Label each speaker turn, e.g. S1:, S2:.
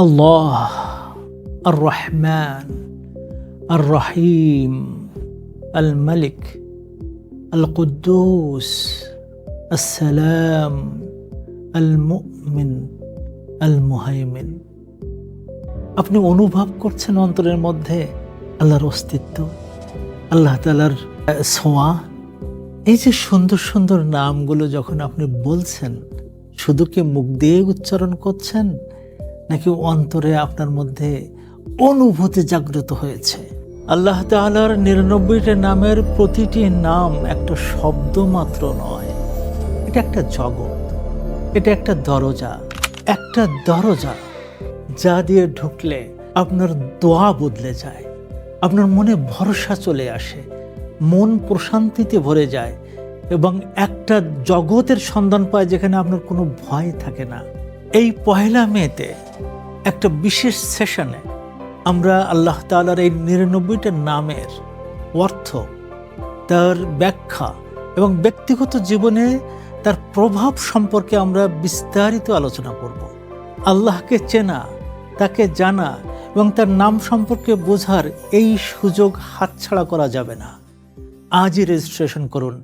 S1: আল্লাহ আর রহমান আর রহিম আল মালিক আল কুদ্দুস আসসালাম আল মুমিন আল মুহাইমিন। আপনি অনুভব করছেন অন্তরের মধ্যে আল্লাহর অস্তিত্ব, আল্লাহ তাআলার ছোঁয়া। এই যে সুন্দর সুন্দর নামগুলো যখন আপনি বলছেন, শুধু কি মুখ দিয়ে উচ্চারণ করছেন, নাকি অন্তরে আপনার মধ্যে অনুভূতি জাগ্রত হয়েছে? আল্লাহ তাআলার ৯৯টা নামের প্রতিটি নাম একটা শব্দ মাত্র নয়, এটা একটা জগৎ, এটা একটা দরজা যা দিয়ে ঢুকলে আপনার দোয়া বদলে যায়, আপনার মনে ভরসা চলে আসে, মন প্রশান্তিতে ভরে যায় এবং একটা জগতের সন্ধান পায় যেখানে আপনার কোনো ভয় থাকে না। এই ১লা মেতে একটা বিশেষ সেশনে আমরা আল্লাহ তাআলার এই ৯৯টা নামের অর্থ, তার ব্যাখ্যা এবং ব্যক্তিগত জীবনে তার প্রভাব সম্পর্কে আমরা বিস্তারিত আলোচনা করব। আল্লাহকে চেনা, তাকে জানা এবং তার নাম সম্পর্কে বোঝার এই সুযোগ হাতছাড়া করা যাবে না। আজই রেজিস্ট্রেশন করুন